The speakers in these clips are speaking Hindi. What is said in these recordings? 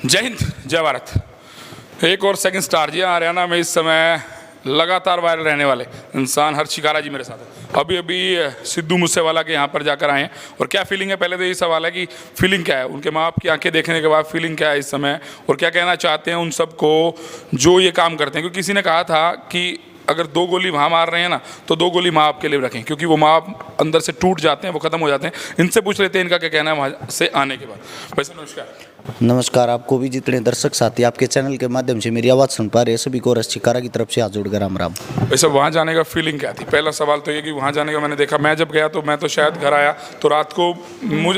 जय हिंद, जय भारत। एक और सेकंड स्टार जी, हरियाणा में इस समय लगातार वायरल रहने वाले इंसान हर्ष शिकारा जी मेरे साथ है। अभी अभी सिद्धू मूसेवाला के यहाँ पर जाकर आए हैं और क्या फीलिंग है, पहले तो ये सवाल है कि फीलिंग क्या है, उनके माँ बाप की आंखें देखने के बाद फीलिंग क्या है इस समय, और क्या कहना चाहते हैं उन सबको जो ये काम करते हैं। क्योंकि किसी ने कहा था कि अगर 2 गोली वहाँ मार रहे हैं ना, तो 2 गोली माँ बाप के लिए रखें, क्योंकि वो माँ बाप अंदर से टूट जाते हैं, वो ख़त्म हो जाते हैं। इनसे पूछ लेते हैं इनका क्या कहना है वहाँ से आने के बाद। वैसे नमस्कार। नमस्कार। आपको भी जितने दर्शक साथी आपके चैनल के माध्यम से मेरी आवाज़ सुन पा रहे हैं, सभी को हर्ष शिकारा की तरफ से हाथ जोड़कर राम राम। वैसे वहाँ जाने का फीलिंग क्या थी? पहला सवाल तो ये कि वहाँ जाने का मैंने देखा, मैं जब गया तो मैं तो शायद घर आया तो रात को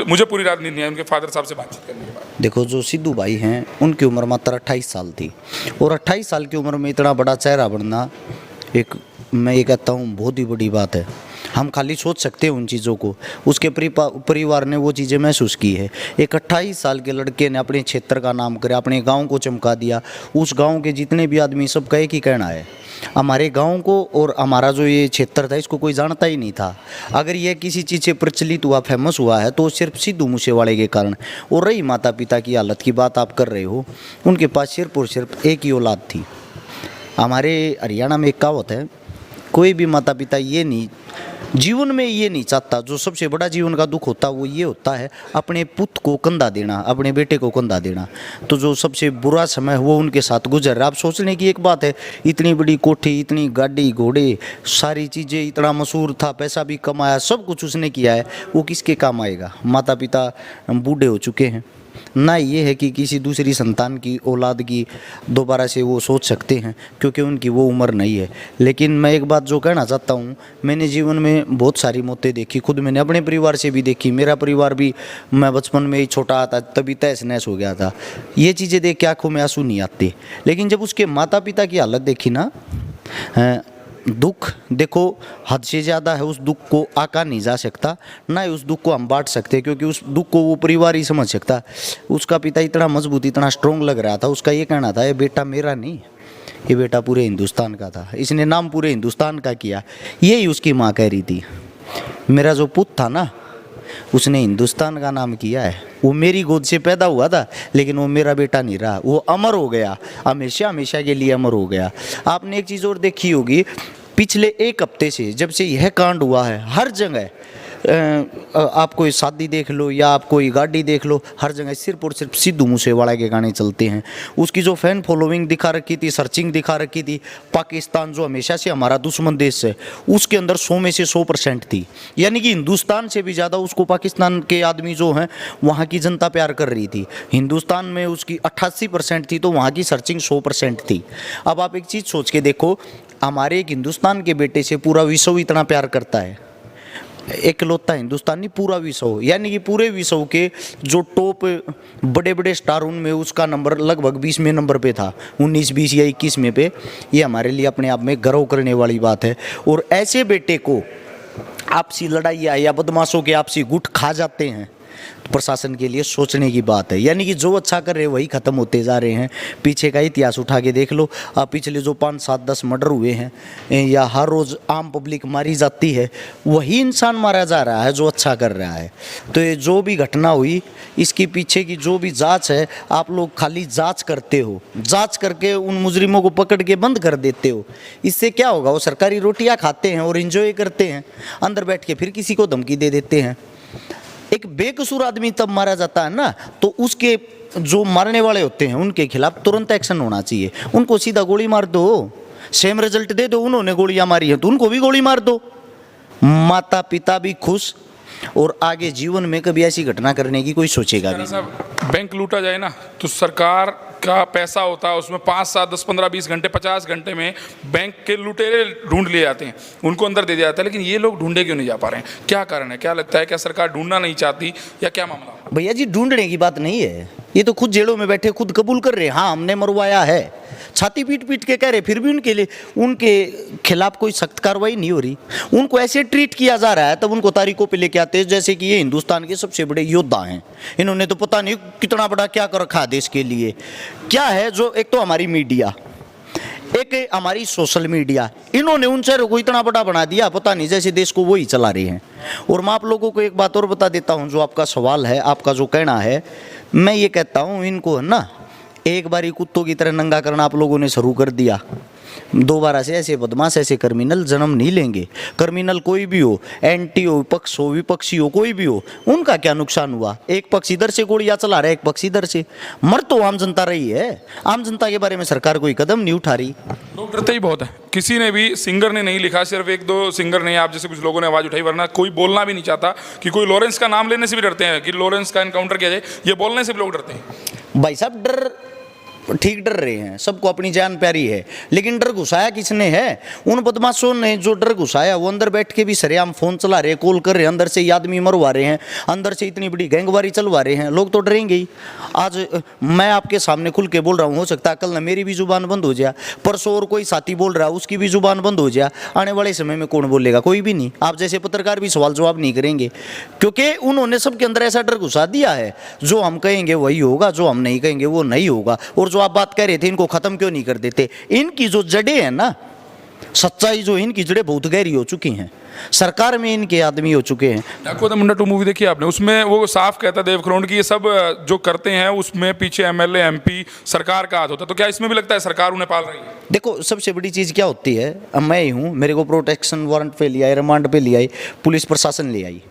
मुझे पूरी रात नींद नहीं आई उनके फादर साहब से बातचीत करने के बाद। देखो, जो सिद्धू भाई हैं उनकी उम्र मात्र 28 साल थी, और 28 साल की उम्र में इतना बड़ा चेहरा बनना, एक मैं ये कहता हूँ बहुत ही बड़ी बात है। हम खाली सोच सकते हैं उन चीज़ों को, उसके परिवार ने वो चीज़ें महसूस की है। एक 28 साल के लड़के ने अपने क्षेत्र का नाम करे, अपने गांव को चमका दिया। उस गांव के जितने भी आदमी, सबका एक ही कहना है, हमारे गांव को और हमारा जो ये क्षेत्र था इसको कोई जानता ही नहीं था। अगर यह किसी चीज़ से प्रचलित हुआ, फेमस हुआ है, तो सिर्फ सिद्धू मूसेवाले के कारण। और रही माता पिता की हालत की बात आप कर रहे हो, उनके पास सिर्फ और सिर्फ एक ही औलाद थी। हमारे हरियाणा में एक कहावत है, कोई भी माता पिता ये नहीं जीवन में ये नहीं चाहता, जो सबसे बड़ा जीवन का दुख होता है वो ये होता है अपने पुत्र को कंधा देना, अपने बेटे को कंधा देना। तो जो सबसे बुरा समय वो उनके साथ गुजर रहा। आप सोचने की एक बात है, इतनी बड़ी कोठी, इतनी गाड़ी घोड़े, सारी चीज़ें, इतना मशहूर था, पैसा भी कमाया, सब कुछ उसने किया है, वो किसके काम आएगा? माता पिता बूढ़े हो चुके हैं, ना ये है कि किसी दूसरी संतान की, औलाद की दोबारा से वो सोच सकते हैं, क्योंकि उनकी वो उम्र नहीं है। लेकिन मैं एक बात जो कहना चाहता हूँ, मैंने जीवन में बहुत सारी मौतें देखी, खुद मैंने अपने परिवार से भी देखी। मेरा परिवार भी, मैं बचपन में ही छोटा था तभी तहस नहस हो गया था। ये चीज़ें देख के आंखों में आंसू नहीं आते। लेकिन जब उसके माता पिता की हालत देखी ना, दुख देखो हद से ज़्यादा है, उस दुख को आका नहीं जा सकता, ना ही उस दुख को हम बांट सकते, क्योंकि उस दुख को वो परिवार ही समझ सकता। उसका पिता इतना मजबूत, इतना स्ट्रॉन्ग लग रहा था। उसका ये कहना था, ये बेटा मेरा नहीं, ये बेटा पूरे हिंदुस्तान का था, इसने नाम पूरे हिंदुस्तान का किया। यही उसकी माँ कह रही थी, मेरा जो पुत्र था ना, उसने हिंदुस्तान का नाम किया है। वो मेरी गोद से पैदा हुआ था, लेकिन वो मेरा बेटा नहीं रहा, वो अमर हो गया, हमेशा हमेशा के लिए अमर हो गया। आपने एक चीज़ और देखी होगी, पिछले 1 हफ्ते से जब से यह कांड हुआ है, हर जगह आप कोई शादी देख लो या आप कोई गाड़ी देख लो, हर जगह सिर्फ और सिर्फ सिद्धू मूसेवाला के गाने चलते हैं। उसकी जो फैन फॉलोइंग दिखा रखी थी, सर्चिंग दिखा रखी थी, पाकिस्तान जो हमेशा से हमारा दुश्मन देश है, उसके अंदर 100 में से 100% थी। यानी कि हिंदुस्तान से भी ज़्यादा उसको पाकिस्तान के आदमी जो हैं वहाँ की जनता प्यार कर रही थी। हिंदुस्तान में उसकी 88% थी, तो वहाँ की सर्चिंग 100% थी। अब आप एक चीज़ सोच के देखो, हमारे एक हिंदुस्तान के बेटे से पूरा विश्व इतना प्यार करता है। एकलौता हिंदुस्तानी, पूरा विश्व, यानी कि पूरे विश्व के जो टॉप बड़े बड़े स्टार, उनमें उसका नंबर लगभग 20वें नंबर पे था, 19, 20 या 21वें पे। ये हमारे लिए अपने आप में गर्व करने वाली बात है। और ऐसे बेटे को आपसी लड़ाइयाँ या बदमाशों के आपसी गुट खा जाते हैं, प्रशासन के लिए सोचने की बात है। यानी कि जो अच्छा कर रहे हैं वही ख़त्म होते जा रहे हैं। पीछे का इतिहास उठा के देख लो आप, पिछले जो 5, 7, 10 मर्डर हुए हैं या हर रोज़ आम पब्लिक मारी जाती है, वही इंसान मारा जा रहा है जो अच्छा कर रहा है। तो ये जो भी घटना हुई, इसके पीछे की जो भी जांच है, आप लोग खाली जांच करते हो, जांच करके उन मुजरिमों को पकड़ के बंद कर देते हो। इससे क्या होगा? वो सरकारी रोटियां खाते हैं और एंजॉय करते हैं, अंदर बैठ के फिर किसी को धमकी दे देते हैं। एक बेकसूर आदमी तब मारा जाता है ना, तो उसके जो मारने वाले होते हैं उनके खिलाफ तुरंत एक्शन होना चाहिए। उनको सीधा गोली मार दो, सेम रिजल्ट दे दो। उन्होंने गोलियां मारी हैं तो उनको भी गोली मार दो, माता पिता भी खुश, और आगे जीवन में कभी ऐसी घटना करने की कोई सोचेगा भी नहीं। बैंक लूटा जाए ना, तो सरकार का पैसा होता है उसमें 5, 7, 10, 15, 20 घंटे, 50 घंटे में बैंक के लुटेरे ढूंढ लिए जाते हैं, उनको अंदर दे दिया जाता है। लेकिन ये लोग ढूंढे क्यों नहीं जा पा रहे हैं? क्या कारण है? क्या लगता है, क्या सरकार ढूंढना नहीं चाहती या क्या मामला? भैया जी, ढूंढने की बात नहीं है, ये तो खुद जेलों में बैठे खुद कबूल कर रहे हैं, हाँ हमने मरवाया है, छाती पीट पीट के कह रहे, फिर भी उनके खिलाफ कोई सख्त कार्रवाई नहीं हो रही। उनको ऐसे ट्रीट किया जा रहा है, तब उनको तारीखों पे लेके आते हैं जैसे कि ये हिंदुस्तान के सबसे बड़े योद्धा हैं। इन्होंने तो पता नहीं कितना बड़ा क्या कर रखा है देश के लिए। क्या है जो, एक तो हमारी मीडिया, एक हमारी सोशल मीडिया, इन्होंने उन शहरों को इतना बड़ा बना दिया, पता नहीं जैसे देश को वही चला रहे हैं। और मैं आप लोगों को एक बात और बता देता हूँ, जो आपका सवाल है, आपका जो कहना है, मैं ये कहता हूँ इनको है ना, एक बारी कुत्तों की तरह नंगा करना आप लोगों ने शुरू कर दिया, दोबारा से ऐसे बदमाश ऐसे क्रिमिनल जन्म नहीं लेंगे। क्रिमिनल कोई भी हो, एंटी हो, पक्ष हो, विपक्षी हो, कोई भी हो, उनका क्या नुकसान हुआ? एक पक्ष इधर से गोलियां चला रहा है, एक पक्ष इधर से। मर तो आम जनता रही है, आम जनता के बारे में सरकार कोई कदम नहीं उठा रही। लोग डरते ही बहुत है। किसी ने भी, सिंगर ने नहीं लिखा, सिर्फ एक दो सिंगर ने, आप जैसे कुछ लोगों ने आवाज़ उठाई, वरना कोई बोलना भी नहीं चाहता। कि कोई लॉरेंस का नाम लेने से भी डरते हैं कि लॉरेंस का एनकाउंटर किया जाए, ये बोलने से भी लोग डरते हैं। भाई साहब डर ठीक डर रहे हैं, सबको अपनी जान प्यारी है, लेकिन डर घुसाया किसने है? उन बदमाशों ने जो डर घुसाया, वो अंदर बैठ के भी सरेआम फोन चला रहे, कॉल कर रहे हैं, अंदर से ये आदमी मरवा रहे हैं, अंदर से इतनी बड़ी गैंगवारी चलवा रहे हैं। लोग तो डरेंगे ही। आज मैं आपके सामने खुल के बोल रहा हूँ, हो सकता है कल ना मेरी भी जुबान बंद हो जाए, परसों और कोई साथी बोल रहा है उसकी भी जुबान बंद हो जाए। आने वाले समय में कौन बोलेगा? कोई भी नहीं। आप जैसे पत्रकार भी सवाल जवाब नहीं करेंगे, क्योंकि उन्होंने सबके अंदर ऐसा डर घुसा दिया है, जो हम कहेंगे वही होगा, जो हम नहीं कहेंगे वो नहीं होगा। और जो आप बात कह रहे थे, इनको खत्म क्यों नहीं कर देते? इनकी जो जड़ें हैं ना, सच्चाई जो इनकी जड़ें बहुत गहरी हो चुकी हैं, सरकार में इनके आदमी हो चुके हैं। डाकू द मुंडा 2 मूवी देखी आपने? उसमें वो साफ कहता है देवखरोंड की, ये सब जो करते हैं उसमें पीछे एमएलए एमपी सरकार का हाथ होता है। तो क्या इसमें भी लगता है सरकार उन्हें पाल रही है? देखो, सबसे बड़ी चीज़ क्या होती है, अब मैं ही हूँ, मेरे को प्रोटेक्शन वारंट पे लिया है, रिमांड पे लिया है, पुलिस प्रशासन ले आई,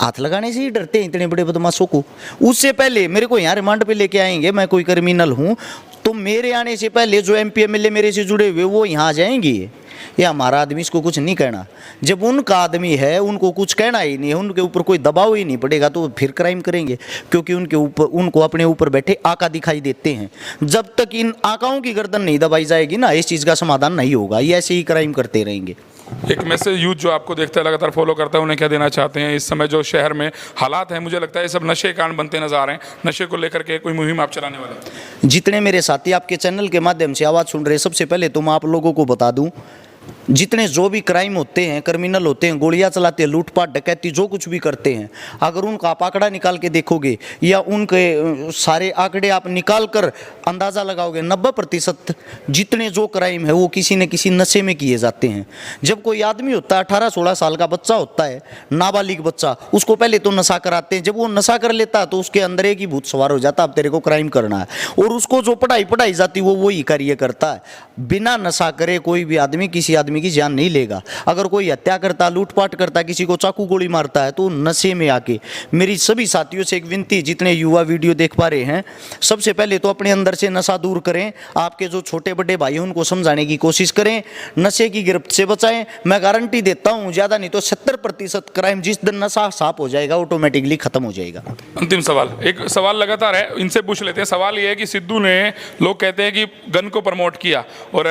हाथ लगाने से ही डरते हैं इतने बड़े बदमाशों को। उससे पहले मेरे को यहाँ रिमांड पे लेके आएंगे, मैं कोई क्रिमिनल हूँ, तो मेरे आने से पहले जो एमपी एमएलए मेरे से जुड़े हुए वो यहाँ आ जाएंगे। ये हमारा आदमी, इसको कुछ नहीं कहना। जब उनका आदमी है, उनको कुछ कहना ही नहीं है, उनके ऊपर कोई दबाव ही नहीं पड़ेगा, तो फिर क्राइम करेंगे, क्योंकि उनके ऊपर, उनको अपने ऊपर बैठे आका दिखाई देते हैं। जब तक इन आकाओं की गर्दन नहीं दबाई जाएगी ना, इस चीज़ का समाधान नहीं होगा। ये ऐसे ही क्राइम करते रहेंगे। एक मैसेज यूथ जो आपको देखता है, लगातार फॉलो करता है, उन्हें क्या देना चाहते हैं? इस समय जो शहर में हालात हैं, मुझे लगता है ये सब नशे के कारण बनते नजर आ रहे हैं। नशे को लेकर के कोई मुहिम आप चलाने वाले हैं? जितने मेरे साथी आपके चैनल के माध्यम से आवाज़ सुन रहे हैं, सबसे पहले तो मैं आप लोगों को बता दूं, जितने जो भी क्राइम होते हैं, क्रिमिनल होते हैं, गोलियां चलाते हैं, लूटपाट डकैती जो कुछ भी करते हैं, अगर उनका आप आंकड़ा निकाल के देखोगे या उनके सारे आंकड़े आप निकाल कर अंदाज़ा लगाओगे, 90% जितने जो क्राइम है वो किसी न किसी नशे में किए जाते हैं। जब कोई आदमी होता है, 18-16 साल का बच्चा होता है, नाबालिग बच्चा, उसको पहले तो नशा कराते हैं। जब वो नशा कर लेता है तो उसके अंदर एक ही भूत सवार हो जाता है, अब तेरे को क्राइम करना है। और उसको जो पढ़ाई जाती वो वही कार्य करता है। बिना नशा करे कोई भी आदमी किसी आदमी की जान नहीं लेगा। अगर कोई हत्या करता, लूटपाट करता, किसी को चाकू गोली मारता है, तो नशे में आके मेरी सभी साथियों से एक विनती, जितने युवा वीडियो देख पा रहे हैं, सबसे पहले तो अपने अंदर से नशा दूर करें। आपके जो छोटे बड़े भाई हैं उनको समझाने की कोशिश करें, नशे की गिरफ्त से बचाएं। मैं गारंटी देता हूं, ज़्यादा नहीं तो 70% क्राइम जिस दिन नशा साफ हो जाएगा, ऑटोमेटिकली खत्म हो जाएगा। अंतिम सवाल, एक सवाल लगातार है, इनसे पूछ लेते हैं। सवाल ये है कि सिद्धू ने, लोग कहते हैं कि गन को प्रमोट किया, और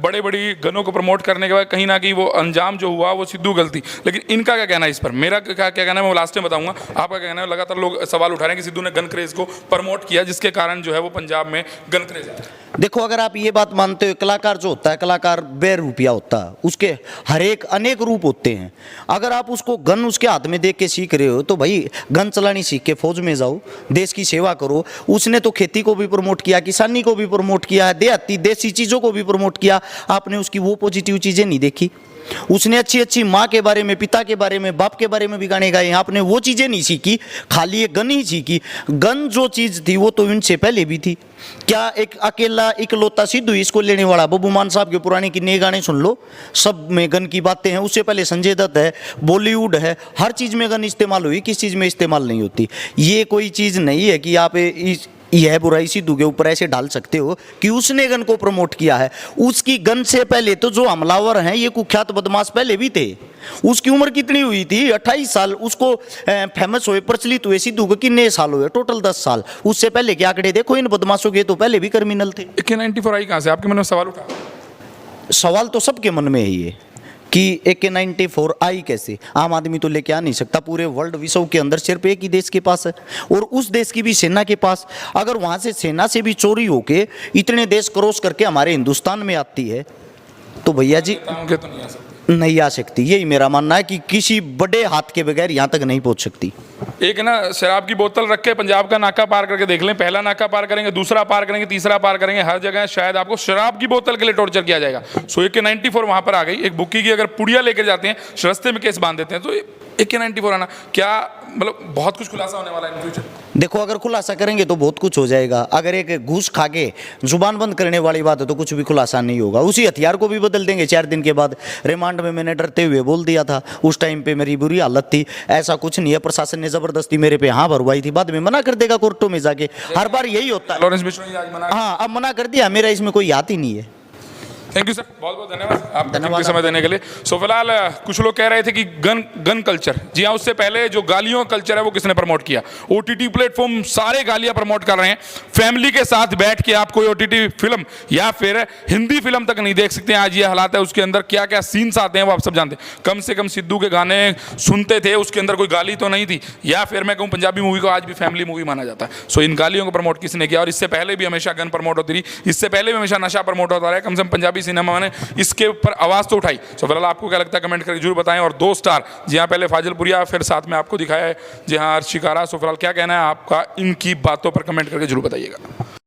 बड़े बड़ी गनों को प्रमोट करने के बाद कहीं ना कहीं वो अंजाम जो हुआ वो सिद्धू गलती। लेकिन इनका क्या कहना है इस पर? मेरा क्या कहना है मैं लास्ट में बताऊंगा, आपका क्या कहना है? लगातार लोग सवाल उठा रहे हैं कि सिद्धू ने गन क्रेज को प्रमोट किया, जिसके कारण जो है वो पंजाब में गन क्रेज है। देखो, अगर आप ये बात मानते हो, कलाकार जो होता है, कलाकार बेरूपिया होता है, उसके हर एक अनेक रूप होते हैं। अगर आप उसको गन उसके हाथ में देख के सीख रहे हो, तो भाई गन चलानी सीख के फौज में जाओ, देश की सेवा करो। उसने तो खेती को भी प्रमोट किया, किसानी को भी प्रमोट किया, देहाती देसी चीज़ों को भी प्रमोट किया। आपने उसकी वो पॉजिटिव चीज़ें नहीं देखी। उसने अच्छी अच्छी माँ के बारे में, पिता के बारे में, बाप के बारे में भी गाने गाए। आपने वो चीज़ें नहीं सीखी, खाली एक गन ही सीखी। गन जो चीज़ थी वो तो इनसे पहले भी थी। क्या एक अकेला इकलौता सिद्धू इसको लेने वाला? बब्बू मान साहब के पुराने कितने गाने सुन लो, सब में गन की बातें हैं। उससे पहले संजय दत्त है, बॉलीवुड है, हर चीज़ में गन इस्तेमाल हुई, किस चीज़ में इस्तेमाल नहीं होती। ये कोई चीज़ नहीं है कि आप यह बुराई सिद्धू के ऊपर ऐसे डाल सकते हो कि उसने गन को प्रमोट किया है। उसकी गन से पहले तो जो हमलावर हैं, ये कुख्यात बदमाश पहले भी थे। उसकी उम्र कितनी हुई थी? 28 साल। उसको फेमस हुए, प्रचलित हुए सिद्धू को कितने साल हुए? टोटल 10 साल। उससे पहले के आंकड़े देखो इन बदमाशों के, तो पहले भी क्रिमिनल थे। AK-94 आई कहाँ से? आपके मन में सवाल उठा? सवाल तो सबके मन में ही है कि AK-94 आई कैसे? आम आदमी तो लेके आ नहीं सकता। पूरे वर्ल्ड विश्व के अंदर सिर्फ एक ही देश के पास है, और उस देश की भी सेना के पास। अगर वहाँ से सेना से भी चोरी होके इतने देश क्रॉस करके हमारे हिंदुस्तान में आती है, तो भैया जी नहीं आ सकती। यही मेरा मानना है कि किसी बड़े हाथ के बगैर यहाँ तक नहीं पहुँच सकती। एक ना शराब की बोतल रख के पंजाब का नाका पार करके देख लें। पहला नाका पार करेंगे, दूसरा पार करेंगे, तीसरा पार करेंगे, हर जगह शायद आपको शराब की बोतल के लिए टॉर्चर किया जाएगा। सो AK-94 वहाँ पर आ गई। एक बुक्की की अगर पुड़िया लेकर जाते हैं, रास्ते में केस बांध देते हैं, तो AK-94 आना क्या मतलब बहुत कुछ खुलासा होने वाला है इन फ्यूचर? देखो, अगर खुलासा करेंगे तो बहुत कुछ हो जाएगा। अगर एक घूस खा के जुबान बंद करने वाली बात है तो कुछ भी खुलासा नहीं होगा। उसी हथियार को भी बदल देंगे 4 दिन के बाद। रिमांड में मैंने डरते हुए बोल दिया था, उस टाइम पे मेरी बुरी हालत थी। ऐसा कुछ नहीं है, प्रशासन ने जबरदस्ती मेरे पे हाँ भरवाई थी, बाद में मना कर देगा कोर्टों में जाके। हर बार यही होता है। लॉरेंस बिश्नोई आज मना। हाँ, अब मना कर दिया, मेरा इसमें कोई हाथ ही नहीं है। थैंक यू सर, बहुत बहुत धन्यवाद आपका कीमती समय देने के लिए। सो फिलहाल कुछ लोग कह रहे थे कि गन कल्चर, जी हाँ, उससे पहले जो गालियों का कल्चर है वो किसने प्रमोट किया? ओटीटी प्लेटफॉर्म सारे गालियां प्रमोट कर रहे हैं। फैमिली के साथ बैठ के आप कोई ओटीटी फिल्म या फिर हिंदी फिल्म तक नहीं देख सकते। आज ये हालात है, उसके अंदर क्या क्या सीन्स आते हैं वो आप सब जानते हैं। कम से कम सिद्धू के गाने सुनते थे, उसके अंदर कोई गाली तो नहीं थी। या फिर मैं कहूँ पंजाबी मूवी को आज भी फैमिली मूवी माना जाता है। सो इन गालियों को प्रमोट किसने किया? और इससे पहले भी हमेशा गन प्रमोट होती रही, इससे पहले भी हमेशा नशा प्रमोट होता रहा है। कम से कम पंजाबी सिनेमा ने इसके ऊपर आवाज तो उठाई। सो फिलहाल आपको क्या लगता है कमेंट करके जरूर बताएं। और 2 स्टार, जी हाँ, पहले फाजिलपुरिया, फिर साथ में आपको दिखाया है जी हाँ शिकारा। सो फिलहाल क्या कहना है आपका इनकी बातों पर कमेंट करके जरूर बताइएगा।